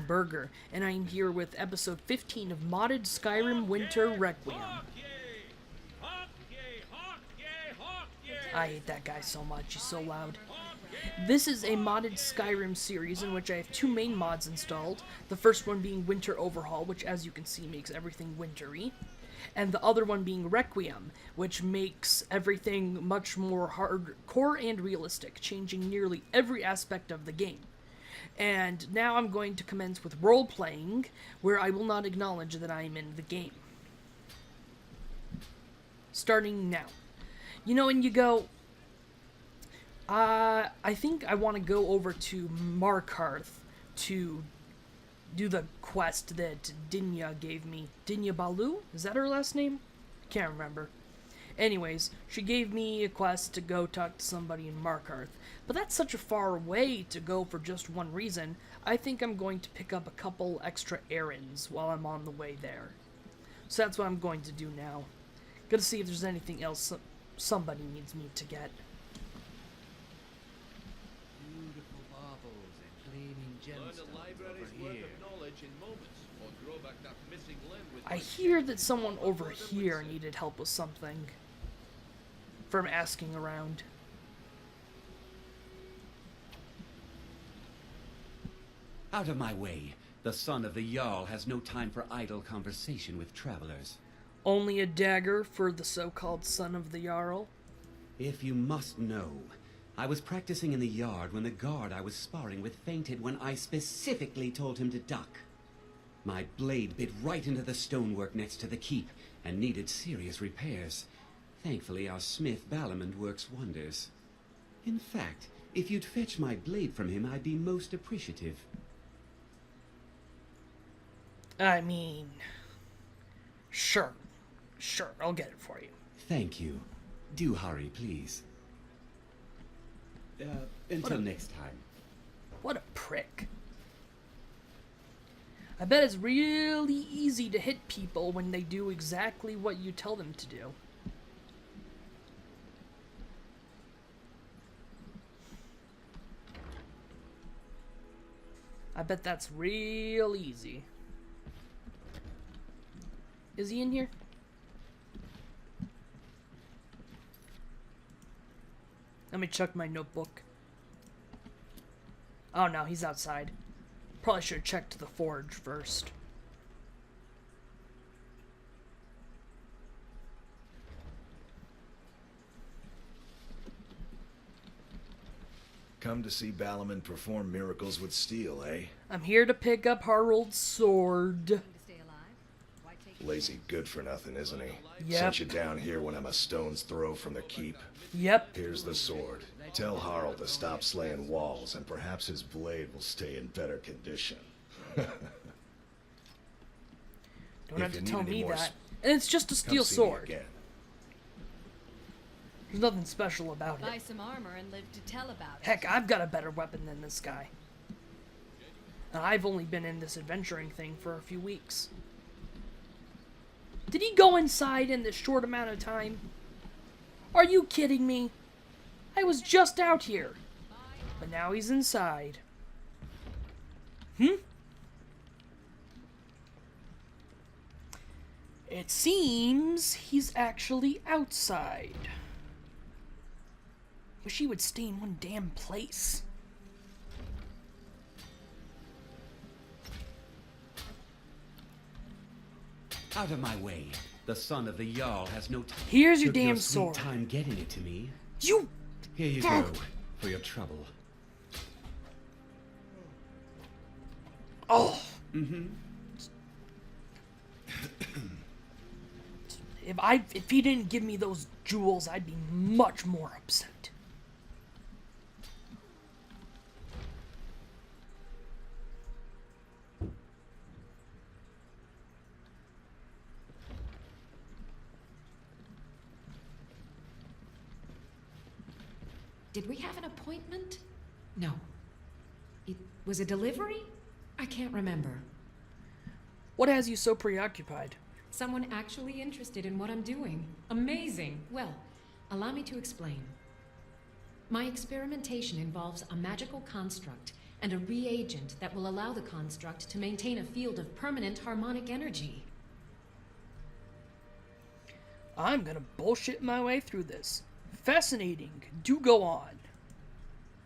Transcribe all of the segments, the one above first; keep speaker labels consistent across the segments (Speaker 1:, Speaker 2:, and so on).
Speaker 1: Burger, and I'm here with episode 15 of modded Skyrim Winter Requiem. I hate that guy so much, he's so loud. This is a modded Skyrim series in which I have two main mods installed, the first one being Winter Overhaul, which as you can see makes everything wintry, and the other one being Requiem, which makes everything much more hardcore and realistic, changing nearly every aspect of the game. And now I'm going to commence with role-playing, where I will not acknowledge that I am in the game. Starting now. You know, and you go, I think I want to go over to Markarth to do the quest that Dinya gave me. Dinya Balu? Is that her last name? Can't remember. Anyways, she gave me a quest to go talk to somebody in Markarth. But that's such a far way to go for just one reason. I think I'm going to pick up a couple extra errands while I'm on the way there. So that's what I'm going to do now. Gotta see if there's anything else somebody needs me to get.
Speaker 2: Beautiful marbles and gleaming gemstones over here.
Speaker 1: I hear that someone over here needed help with something. From asking around.
Speaker 2: Out of my way. The son of the Jarl has no time for idle conversation with travelers.
Speaker 1: Only a dagger for the so-called son of the Jarl?
Speaker 2: If you must know, I was practicing in the yard when the guard I was sparring with fainted when I specifically told him to duck. My blade bit right into the stonework next to the keep and needed serious repairs. Thankfully, our smith Balamond works wonders. In fact, if you'd fetch my blade from him, I'd be most appreciative.
Speaker 1: I mean... Sure, I'll get it for you.
Speaker 2: Thank you. Do hurry, please. Until next time.
Speaker 1: What a prick. I bet it's really easy to hit people when they do exactly what you tell them to do. I bet that's real easy. Is he in here? Let me check my notebook. Oh no, he's outside. Probably should have checked the forge first.
Speaker 3: Come to see Balamond perform miracles with steel, eh?
Speaker 1: I'm here to pick up Harold's sword.
Speaker 3: Lazy good-for-nothing, isn't he?
Speaker 1: Yep.
Speaker 3: Sent you down here when I'm a stone's throw from the keep.
Speaker 1: Yep.
Speaker 3: Here's the sword. Tell Harold to stop slaying walls, and perhaps his blade will stay in better condition.
Speaker 1: Don't have
Speaker 3: If
Speaker 1: to
Speaker 3: you
Speaker 1: tell
Speaker 3: need any
Speaker 1: me
Speaker 3: more
Speaker 1: that. And it's just a
Speaker 3: Come
Speaker 1: steel
Speaker 3: see me
Speaker 1: sword.
Speaker 3: again.
Speaker 1: There's nothing special about
Speaker 4: Buy
Speaker 1: it.
Speaker 4: some armor and live to tell about it.
Speaker 1: Heck, I've got a better weapon than this guy. And I've only been in this adventuring thing for a few weeks. Did he go inside in this short amount of time? Are you kidding me? I was just out here. But now he's inside. It seems he's actually outside. Wish he would stay in one damn place.
Speaker 2: Out of my way. The son of the Jarl has no time.
Speaker 1: Here's your
Speaker 2: Took
Speaker 1: damn
Speaker 2: sweet
Speaker 1: sword.
Speaker 2: time getting it to me.
Speaker 1: You...
Speaker 2: Here you go, for your trouble.
Speaker 1: Oh. If he didn't give me those jewels, I'd be much more upset.
Speaker 5: Did we have an appointment? No. It was a delivery? I can't remember.
Speaker 1: What has you so preoccupied?
Speaker 5: Someone actually interested in what I'm doing. Amazing. Well, allow me to explain. My experimentation involves a magical construct and a reagent that will allow the construct to maintain a field of permanent harmonic energy.
Speaker 1: I'm gonna bullshit my way through this. Fascinating. Do go on.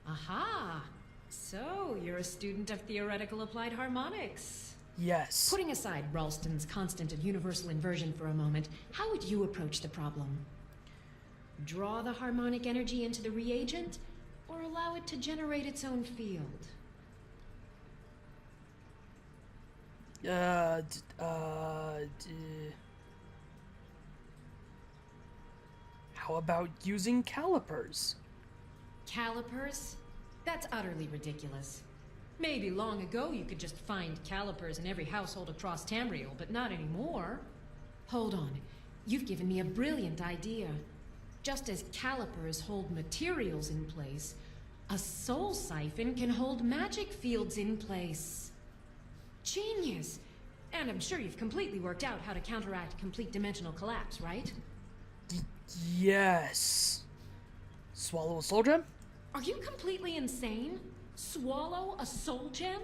Speaker 5: Aha! So, you're a student of theoretical applied harmonics.
Speaker 1: Yes.
Speaker 5: Putting aside Ralston's constant and universal inversion for a moment, how would you approach the problem? Draw the harmonic energy into the reagent, or allow it to generate its own field?
Speaker 1: How about using calipers?
Speaker 5: Calipers? That's utterly ridiculous. Maybe long ago you could just find calipers in every household across Tamriel, but not anymore. Hold on. You've given me a brilliant idea. Just as calipers hold materials in place, a soul siphon can hold magic fields in place. Genius! And I'm sure you've completely worked out how to counteract complete dimensional collapse, right?
Speaker 1: Yes. Swallow a soul gem?
Speaker 5: Are you completely insane? Swallow a soul gem?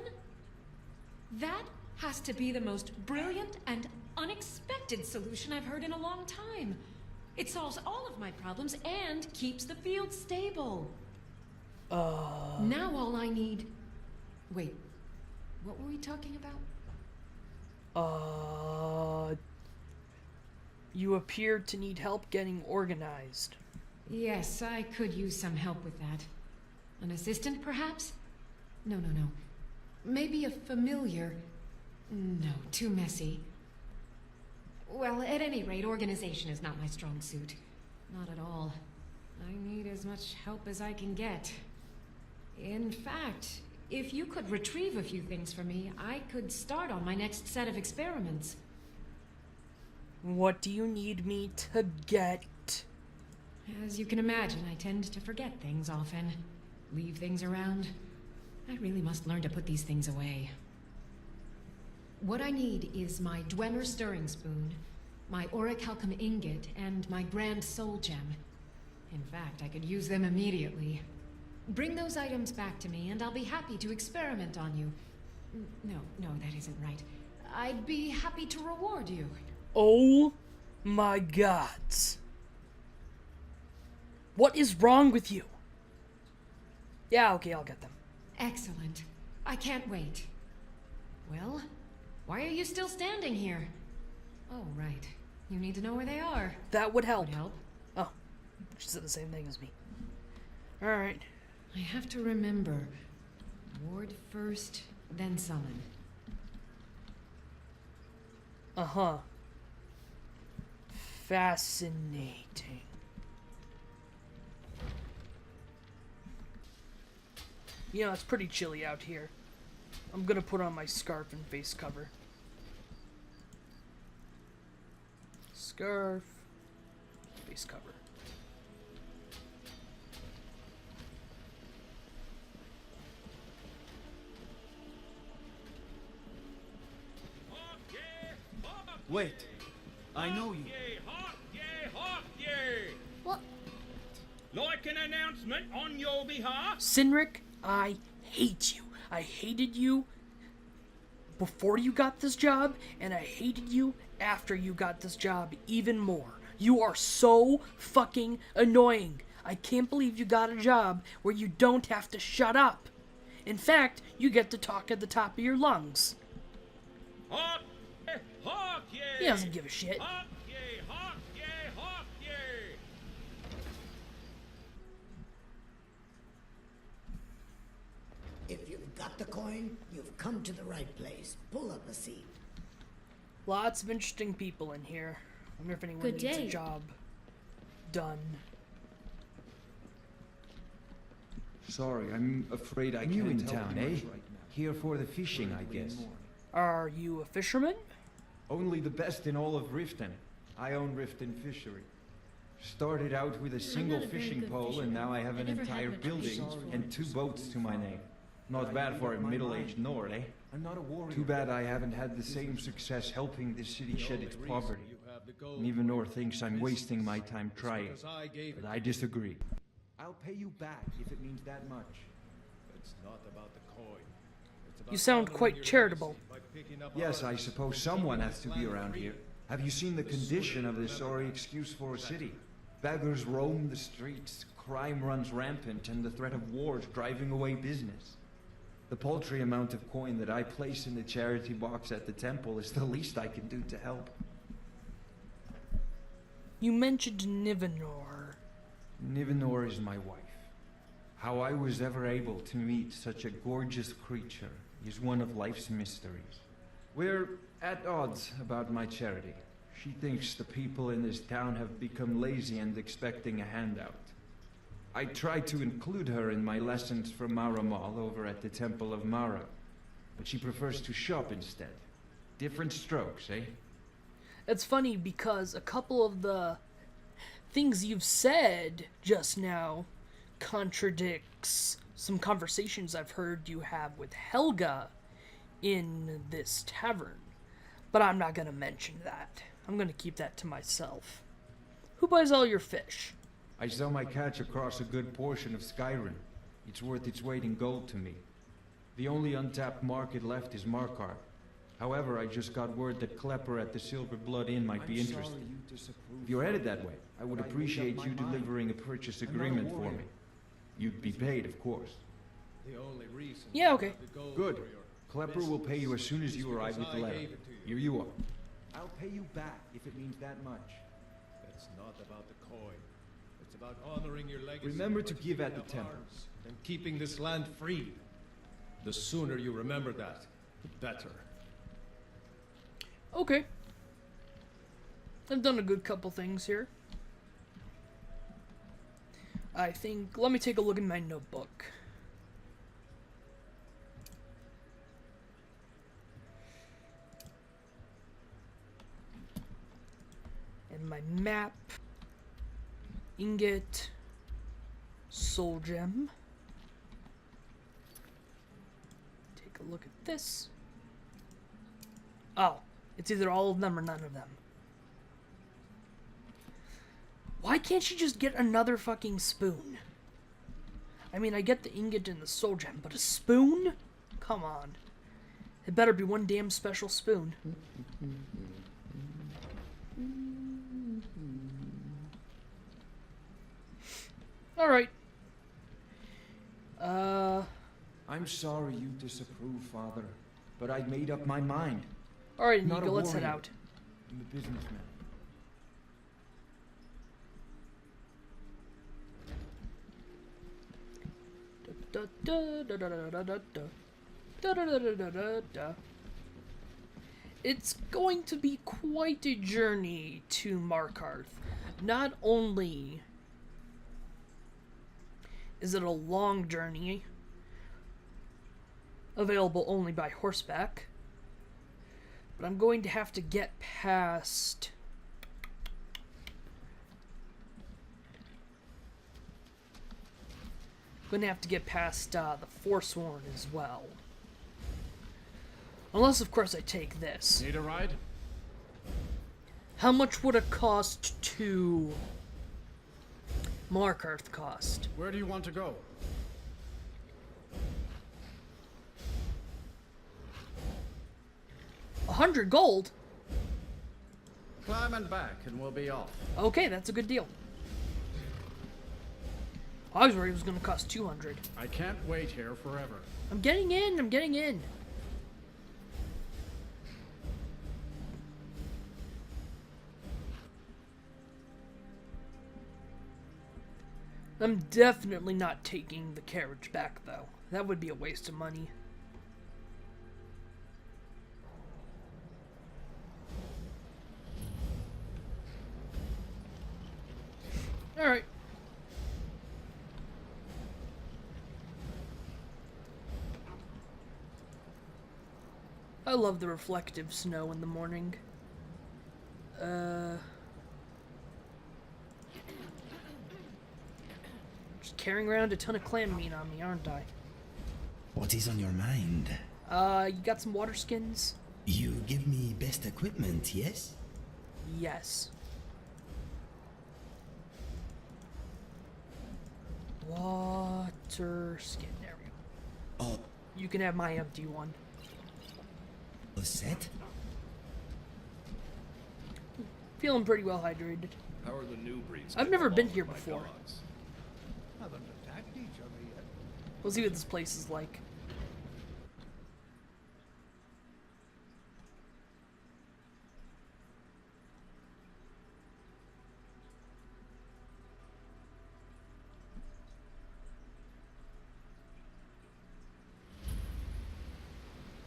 Speaker 5: That has to be the most brilliant and unexpected solution I've heard in a long time. It solves all of my problems and keeps the field stable. Now all I need... Wait, what were we talking about?
Speaker 1: You appear to need help getting organized.
Speaker 5: Yes, I could use some help with that. An assistant, perhaps? No. Maybe a familiar. No, too messy. Well, at any rate, organization is not my strong suit. Not at all. I need as much help as I can get. In fact, if you could retrieve a few things for me, I could start on my next set of experiments.
Speaker 1: What do you need me to get?
Speaker 5: As you can imagine, I tend to forget things often. Leave things around. I really must learn to put these things away. What I need is my Dwemer stirring spoon, my orichalcum ingot, and my grand soul gem. In fact, I could use them immediately. Bring those items back to me, and I'll be happy to experiment on you. No, that isn't right. I'd be happy to reward you.
Speaker 1: Oh my god. What is wrong with you? Yeah, okay, I'll get them.
Speaker 5: Excellent. I can't wait. Well, why are you still standing here? Oh, right. You need to know where they are.
Speaker 1: That would help.
Speaker 5: Would help.
Speaker 1: Oh, she said the same thing as me. Alright.
Speaker 5: I have to remember. Ward first, then summon.
Speaker 1: Uh-huh. Fascinating. You know, it's pretty chilly out here. I'm gonna put on my scarf and face cover. Scarf, face cover.
Speaker 6: Wait, I know you.
Speaker 4: What?
Speaker 7: Like an announcement on your behalf?
Speaker 1: Sinric, I hate you. I hated you before you got this job, and I hated you after you got this job even more. You are so fucking annoying. I can't believe you got a job where you don't have to shut up. In fact, you get to talk at the top of your lungs.
Speaker 7: Hawk, hawk, yeah.
Speaker 1: He doesn't give a shit.
Speaker 7: Hawk, yeah, hawk, yeah, hawk, yeah.
Speaker 8: If you've got the coin, you've come to the right place. Pull up a seat.
Speaker 1: Lots of interesting people in here. I wonder if anyone
Speaker 4: Good
Speaker 1: needs
Speaker 4: day.
Speaker 1: a job done.
Speaker 9: Sorry, I'm afraid I
Speaker 10: New
Speaker 9: can't
Speaker 10: in
Speaker 9: help
Speaker 10: town,
Speaker 9: you
Speaker 10: eh?
Speaker 9: much right now.
Speaker 10: Here for the fishing, I guess.
Speaker 1: Are you a fisherman?
Speaker 9: Only the best in all of Riften. I own Riften Fishery. Started out with a single
Speaker 4: not a very
Speaker 9: fishing
Speaker 4: good
Speaker 9: pole, and
Speaker 4: fisherman.
Speaker 9: now I have
Speaker 4: I
Speaker 9: an
Speaker 4: never had
Speaker 9: entire
Speaker 4: much
Speaker 9: building
Speaker 4: fishing
Speaker 9: and 2 boats to my name. Not bad for a middle-aged Nord, eh?
Speaker 10: I'm not a warrior.
Speaker 9: Too bad I haven't had the same success helping this city shed its poverty. And even Nord thinks I'm wasting my time trying. But I disagree. I'll pay you back if it means that much.
Speaker 1: You sound quite charitable.
Speaker 9: Yes, I suppose someone has to be around here. Have you seen the condition of this sorry excuse for a city? Beggars roam the streets, crime runs rampant, and the threat of war is driving away business. The paltry amount of coin that I place in the charity box at the temple is the least I can do to help.
Speaker 1: You mentioned Nivenor.
Speaker 9: Nivenor is my wife. How I was ever able to meet such a gorgeous creature is one of life's mysteries. We're at odds about my charity. She thinks the people in this town have become lazy and expecting a handout. I try to include her in my lessons from Maramal over at the Temple of Mara, but she prefers to shop instead. Different strokes, eh?
Speaker 1: It's funny because a couple of the things you've said just now contradicts some conversations I've heard you have with Helga in this tavern. But I'm not gonna mention that. I'm gonna keep that to myself. Who buys all your fish?
Speaker 9: I sell my catch across a good portion of Skyrim. It's worth its weight in gold to me. The only untapped market left is Markarth. However, I just got word that Klepper at the Silver Blood Inn might be interested. If you're headed that way, I would appreciate you delivering a purchase agreement for me. You'd be paid, of course.
Speaker 1: Yeah, okay.
Speaker 9: Good. Klepper will pay you as soon as you arrive with the letter. Here you are. I'll pay you back if it means that much.
Speaker 3: It's not about the coin. It's about honoring your legacy.
Speaker 9: Remember to give at the temple.
Speaker 3: And keeping this land free. The sooner you remember that, the better.
Speaker 1: Okay. I've done a good couple things here. I think, let me take a look in my notebook. And my map. Ingot. Soul gem. Take a look at this. Oh, it's either all of them or none of them. Why can't she just get another fucking spoon? I mean, I get the ingot and the soul gem, but a spoon? Come on. It better be one damn special spoon. Alright.
Speaker 9: I'm sorry you disapprove, Father, but I've made up my mind.
Speaker 1: Alright,
Speaker 9: Not
Speaker 1: Nico,
Speaker 9: a
Speaker 1: let's head
Speaker 9: warrior.
Speaker 1: out.
Speaker 9: I'm a businessman.
Speaker 1: Da, da, da, da, da, da, da, da. Da, da, da, da, da, da, da. It's going to be quite a journey to Markarth. Not only is it a long journey, available only by horseback, but I'm going to have to get past... going to have to get past the Forsworn as well. Unless, of course, I take this.
Speaker 6: Need a ride?
Speaker 1: How much would it cost to Markarth cost?
Speaker 6: Where do you want to go?
Speaker 1: $100 gold?
Speaker 6: Climb and back and we'll be off.
Speaker 1: Okay, that's a good deal. I was worried it was going to cost 200.
Speaker 6: I can't wait here forever.
Speaker 1: I'm getting in, I'm getting in. I'm definitely not taking the carriage back, though. That would be a waste of money. Alright. I love the reflective snow in the morning. Just carrying around a ton of clam meat on me, aren't I?
Speaker 11: What is on your mind?
Speaker 1: You got some water skins?
Speaker 11: You give me best equipment, yes?
Speaker 1: Yes. Water skin, there we go.
Speaker 11: All
Speaker 1: You can have my empty one.
Speaker 11: set?
Speaker 1: Feeling pretty well hydrated.
Speaker 3: How are the new breeds?
Speaker 1: I've never been here before.
Speaker 10: Haven't attacked each other yet.
Speaker 1: We'll see what this place is like.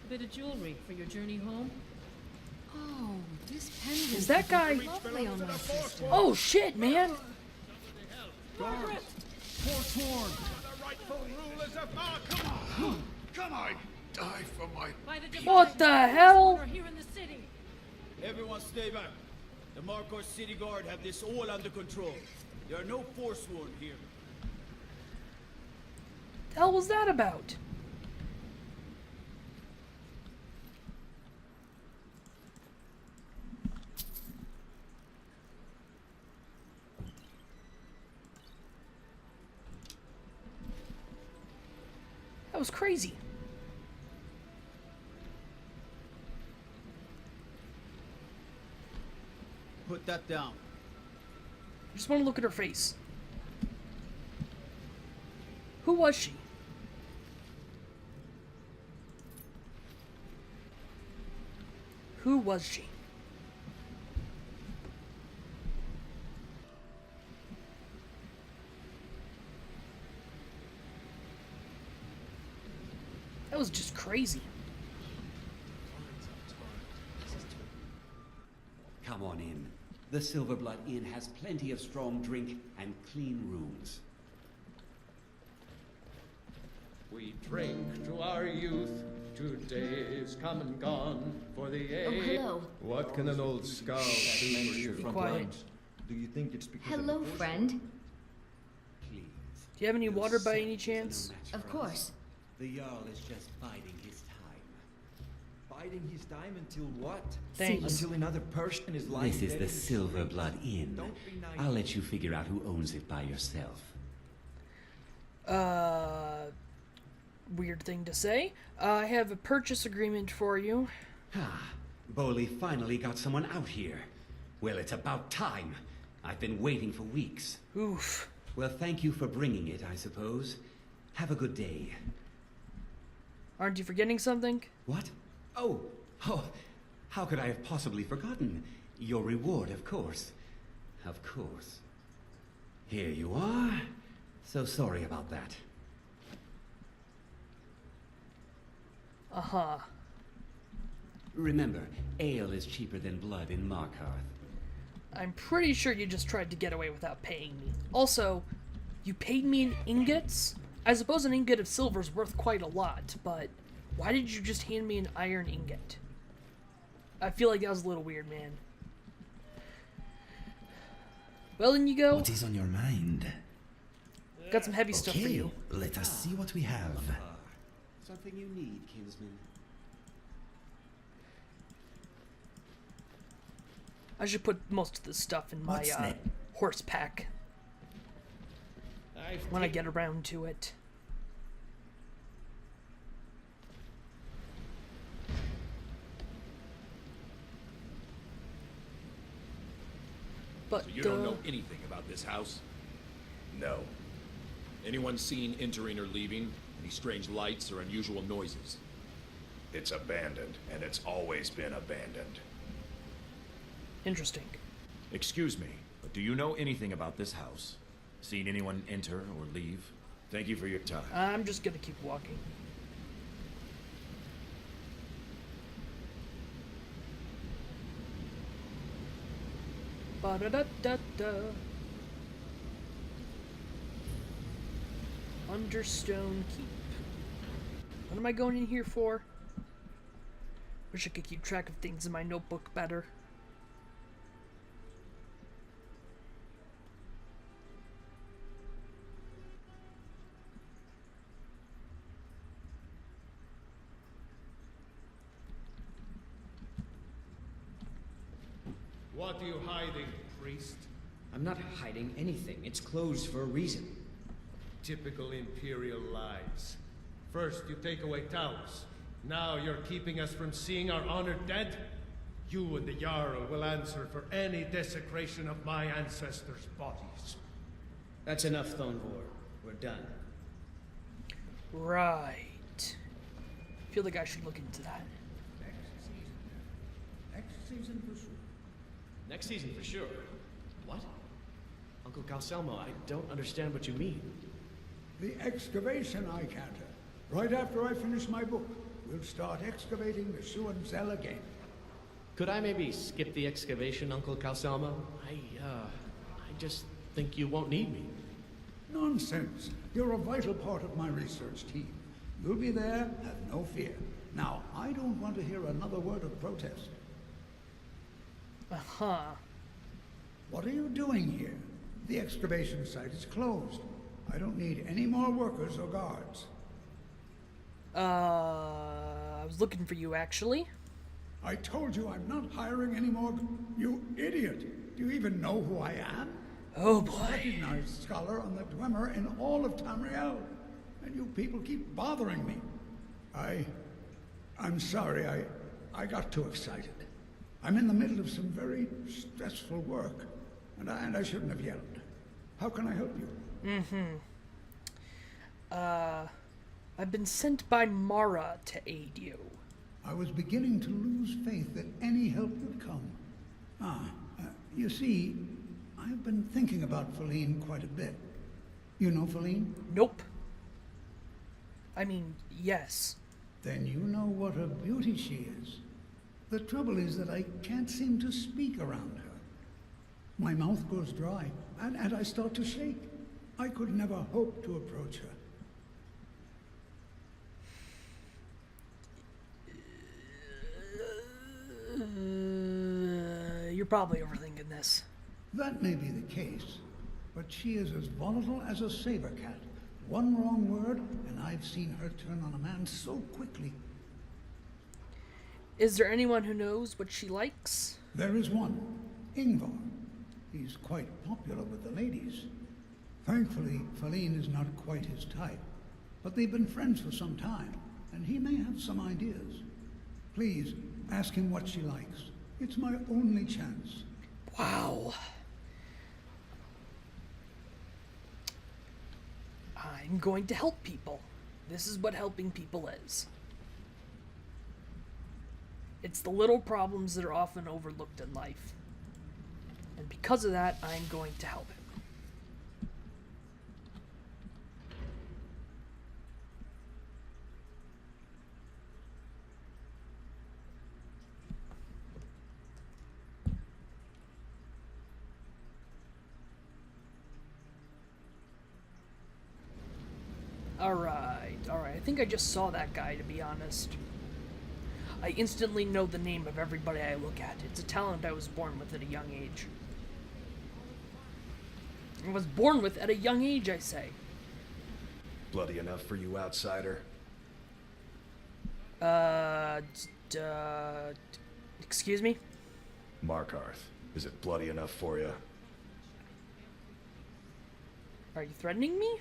Speaker 4: A bit of jewelry for your journey home.
Speaker 5: Oh, this pendant
Speaker 1: Is that guy?
Speaker 5: lovely on my sister.
Speaker 1: Oh shit, man!
Speaker 10: Forsworn!
Speaker 7: The rightful rulers of Markham!
Speaker 3: Can I die for my...
Speaker 4: By the
Speaker 1: What the hell?
Speaker 4: We're here in the city.
Speaker 12: Everyone stay back. The Markor City Guard have this all under control. There are no Forsworn here.
Speaker 1: The hell was that about? That was crazy.
Speaker 12: Put that down.
Speaker 1: I just want to look at her face. Who was she? Who was she? That was just crazy.
Speaker 2: Come on in. The Silverblood Inn has plenty of strong drink and clean rooms.
Speaker 6: We drink to our youth. Today is come and gone for the age.
Speaker 13: Oh, hello.
Speaker 9: What can an old scout do for you?
Speaker 1: Be quiet.
Speaker 9: Do you think it's because
Speaker 13: Hello,
Speaker 9: of the
Speaker 13: friend.
Speaker 2: Please.
Speaker 1: Do you have any water by any chance?
Speaker 13: Of course.
Speaker 2: The Jarl is just biding his time.
Speaker 9: Biding his time until what?
Speaker 1: Thanks.
Speaker 9: Until another person is lying
Speaker 2: This is
Speaker 9: dead
Speaker 2: the
Speaker 9: in
Speaker 2: Silverblood Inn.
Speaker 9: Don't be naive.
Speaker 2: I'll let you figure out who owns it by yourself.
Speaker 1: Weird thing to say. I have a purchase agreement for you.
Speaker 2: Ah, Boley finally got someone out here. Well, it's about time. I've been waiting for weeks.
Speaker 1: Oof.
Speaker 2: Well, thank you for bringing it, I suppose. Have a good day.
Speaker 1: Aren't you forgetting something?
Speaker 2: What? Oh, how could I have possibly forgotten? Your reward, of course. Of course. Here you are. So sorry about that.
Speaker 1: Uh-huh.
Speaker 2: Remember, ale is cheaper than blood in Markarth.
Speaker 1: I'm pretty sure you just tried to get away without paying me. Also, you paid me in ingots? I suppose an ingot of silver is worth quite a lot, but why did you just hand me an iron ingot? I feel like that was a little weird, man. Well, in you go.
Speaker 11: What is on your mind?
Speaker 1: Got some heavy stuff for
Speaker 11: Okay,
Speaker 1: you.
Speaker 11: let us see what we have.
Speaker 2: Something you need, kinsman.
Speaker 1: I should put most of this stuff in my
Speaker 11: What's next?
Speaker 1: horse pack when I get around to it. But
Speaker 14: So you don't know anything about this house?
Speaker 3: No.
Speaker 14: Anyone seen entering or leaving? Any strange lights or unusual noises?
Speaker 3: It's abandoned, and it's always been abandoned.
Speaker 1: Interesting.
Speaker 14: Excuse me, but do you know anything about this house? Seen anyone enter or leave?
Speaker 3: Thank you for your time.
Speaker 1: I'm just gonna keep walking. Ba-da-da-da-da. Understone Keep. What am I going in here for? Wish I could keep track of things in my notebook better.
Speaker 6: What are you hiding, priest?
Speaker 12: I'm not hiding anything. It's closed for a reason.
Speaker 6: Typical Imperial lies.
Speaker 13: First, you take away towers. Now you're keeping us from seeing our honored dead? You and the Jarl will answer for any desecration of my ancestors' bodies.
Speaker 12: That's enough, Thonvor. We're done.
Speaker 1: Right. Feel like I should look into that.
Speaker 10: Next season for sure.
Speaker 6: Next season for sure. What? Uncle Calcelmo, I don't understand what you mean.
Speaker 10: The excavation I canter. Right after I finish my book, we'll start excavating the Shuan Zell again.
Speaker 6: Could I maybe skip the excavation, Uncle Calcelmo? I just think you won't need me.
Speaker 10: Nonsense. You're a vital part of my research team. You'll be there, have no fear. Now, I don't want to hear another word of protest.
Speaker 1: Uh-huh.
Speaker 10: What are you doing here? The excavation site is closed. I don't need any more workers or guards.
Speaker 1: I was looking for you, actually.
Speaker 10: I told you I'm not hiring any more. You idiot! Do you even know who I am?
Speaker 1: Oh boy.
Speaker 10: Recognized scholar on the Dwemer in all of Tamriel. And you people keep bothering me. I'm sorry, I got too excited. I'm in the middle of some very stressful work, and I shouldn't have yelled. How can I help you?
Speaker 1: I've been sent by Mara to aid you.
Speaker 10: I was beginning to lose faith that any help would come. You see, I've been thinking about Feline quite a bit. You know Feline?
Speaker 1: Nope. I mean, yes.
Speaker 10: Then you know what a beauty she is. The trouble is that I can't seem to speak around her. My mouth goes dry, and I start to shake. I could never hope to approach her.
Speaker 1: You're probably overthinking this.
Speaker 10: That may be the case, but she is as volatile as a saber cat. One wrong word, and I've seen her turn on a man so quickly.
Speaker 1: Is there anyone who knows what she likes?
Speaker 10: There is one, Ingvar. He's quite popular with the ladies. Thankfully, Feline is not quite his type, but they've been friends for some time, and he may have some ideas. Please, ask him what she likes. It's my only chance.
Speaker 1: Wow. I'm going to help people. This is what helping people is. It's the little problems that are often overlooked in life. And because of that, I'm going to help him. Alright. I think I just saw that guy, to be honest. I instantly know the name of everybody I look at. It's a talent I was born with at a young age. I was born with at a young age, I say.
Speaker 3: Bloody enough for you, outsider?
Speaker 1: Excuse me?
Speaker 3: Markarth, is it bloody enough for you?
Speaker 1: Are you threatening me?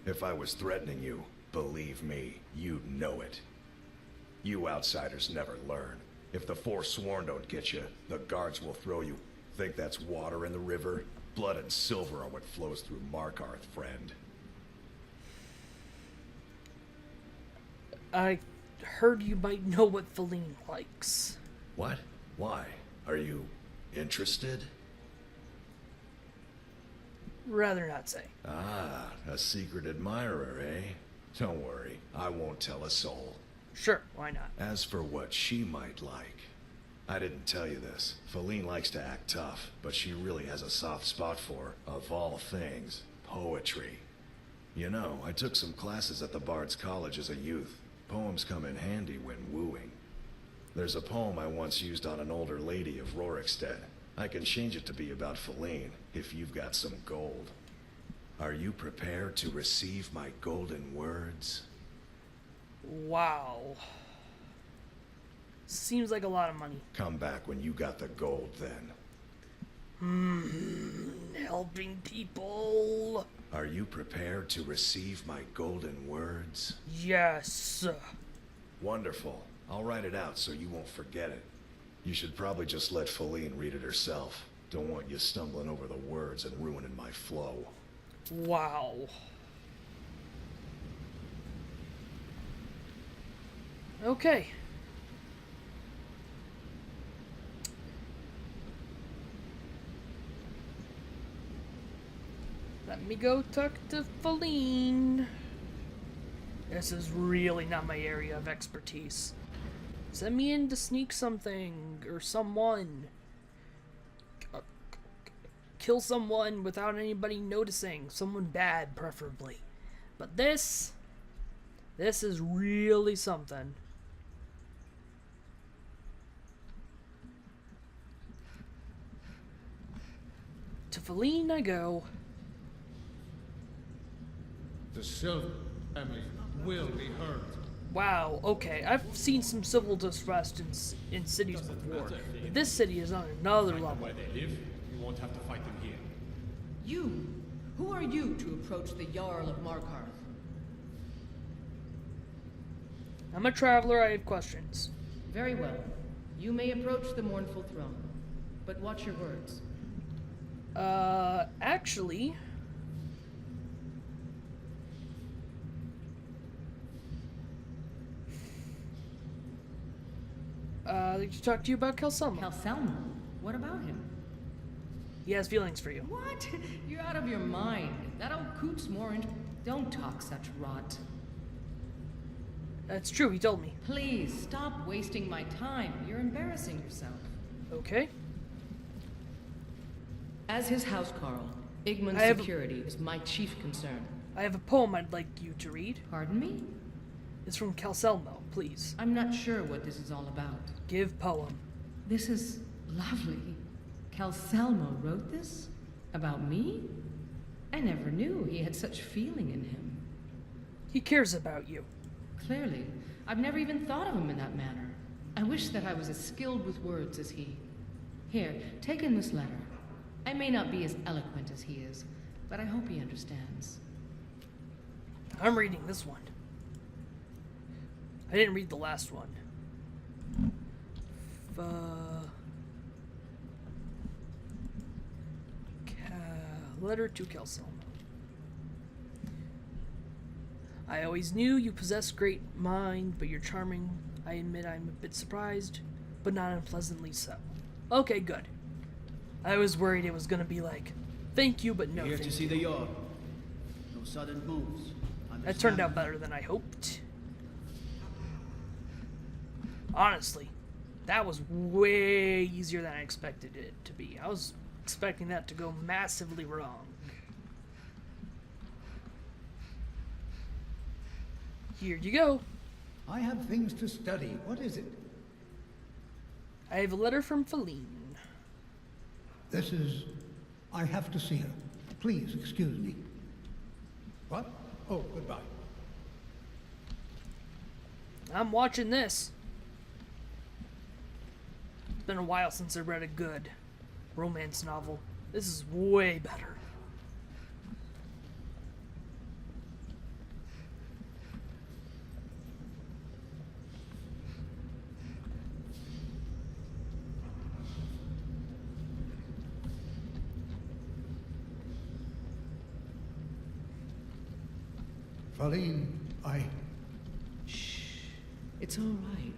Speaker 3: If I was threatening you, believe me, you'd know it. You outsiders never learn. If the Forsworn don't get you, the guards will throw you. Think that's water in the river? Blood and silver are what flows through Markarth, friend.
Speaker 1: I heard you might know what Feline likes.
Speaker 3: What? Why? Are you interested?
Speaker 1: Rather not say.
Speaker 3: Ah, a secret admirer, eh? Don't worry, I won't tell a soul.
Speaker 1: Sure, why not?
Speaker 3: As for what she might like, I didn't tell you this. Feline likes to act tough, but she really has a soft spot for, of all things, poetry. You know, I took some classes at the Bard's College as a youth. Poems come in handy when wooing. There's a poem I once used on an older lady of Rorikstead. I can change it to be about Feline, if you've got some gold. Are you prepared to receive my golden words?
Speaker 1: Wow. Seems like a lot of money.
Speaker 3: Come back when you got the gold, then.
Speaker 1: helping people.
Speaker 3: Are you prepared to receive my golden words?
Speaker 1: Yes.
Speaker 3: Wonderful. I'll write it out so you won't forget it. You should probably just let Feline read it herself. Don't want you stumbling over the words and ruining my flow.
Speaker 1: Wow. Okay. Let me go talk to Feline. This is really not my area of expertise. Send me in to sneak something or someone. Kill someone without anybody noticing. Someone bad, preferably. But this is really something. To Feline I go.
Speaker 13: The Silver family will be hurt.
Speaker 1: Wow, okay. I've seen some civil distress in cities before. This city is on another level.
Speaker 15: Where they live, you won't have to fight them here.
Speaker 4: You? Who are you to approach the Jarl of Markarth?
Speaker 1: I'm a traveler, I have questions.
Speaker 4: Very well. You may approach the mournful throne. But watch your words.
Speaker 1: Actually... I'd like to talk to you about Kelselma.
Speaker 4: Kelselma? What about him?
Speaker 1: He has feelings for you.
Speaker 4: What? You're out of your mind. That old coot's more Don't talk such rot.
Speaker 1: That's true, he told me.
Speaker 4: Please, stop wasting my time. You're embarrassing yourself.
Speaker 1: Okay.
Speaker 4: As his housecarl, Igman's security is my chief concern.
Speaker 1: I have a poem I'd like you to read.
Speaker 4: Pardon me?
Speaker 1: It's from Kelselmo, please.
Speaker 4: I'm not sure what this is all about.
Speaker 1: Give poem.
Speaker 4: This is lovely. Kelselmo wrote this? About me? I never knew he had such feeling in him.
Speaker 1: He cares about you.
Speaker 4: Clearly. I've never even thought of him in that manner. I wish that I was as skilled with words as he. Here, take in this letter. I may not be as eloquent as he is, but I hope he understands.
Speaker 1: I'm reading this one. I didn't read the last one. Letter to Kelselmo. I always knew you possessed great mind, but you're charming. I admit I'm a bit surprised, but not unpleasantly so. Okay, good. I was worried it was gonna be like, thank you, but no
Speaker 12: Here
Speaker 1: thank
Speaker 12: to see
Speaker 1: you.
Speaker 12: the yard. No sudden moves.
Speaker 1: That turned out better than I hoped. Honestly, that was way easier than I expected it to be. I was expecting that to go massively wrong. Here you go.
Speaker 10: I have things to study. What is it?
Speaker 1: I have a letter from Feline.
Speaker 10: This is... I have to see her. Please, excuse me. What? Oh, goodbye.
Speaker 1: I'm watching this. It's been a while since I read a good romance novel. This is way better.
Speaker 10: Feline,
Speaker 4: Shh. It's all right.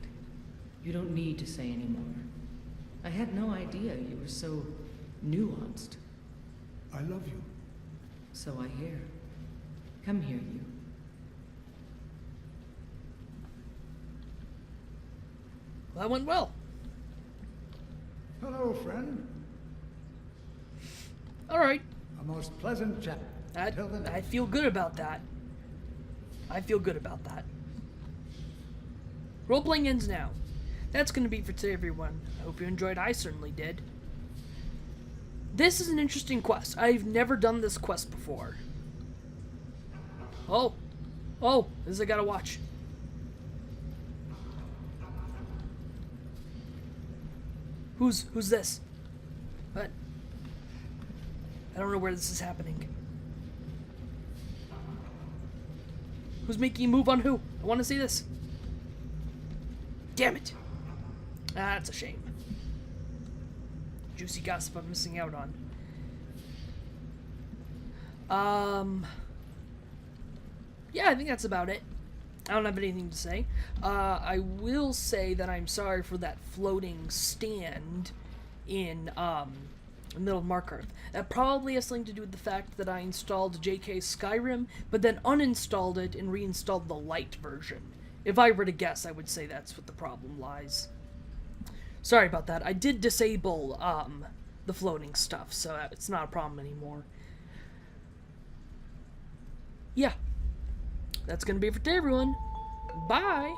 Speaker 4: You don't need to say anymore. I had no idea you were so nuanced.
Speaker 10: I love you.
Speaker 4: So I hear. Come here, you.
Speaker 1: That went well.
Speaker 10: Hello, friend.
Speaker 1: Alright.
Speaker 10: A most pleasant chat.
Speaker 1: I feel good about that. I feel good about that. Roleplaying ends now. That's going to be for today, everyone. I hope you enjoyed. I certainly did. This is an interesting quest. I've never done this quest before. Oh. Oh, this I gotta watch. Who's this? What? I don't know where this is happening. Who's making a move on who? I want to see this. Damn it. That's a shame. Juicy gossip I'm missing out on. Yeah, I think that's about it. I don't have anything to say. I will say that I'm sorry for that floating stand in the middle of Markarth. That probably has something to do with the fact that I installed JK's Skyrim, but then uninstalled it and reinstalled the light version. If I were to guess, I would say that's what the problem lies. Sorry about that. I did disable the floating stuff, so it's not a problem anymore. Yeah. That's gonna be it for today, everyone. Bye!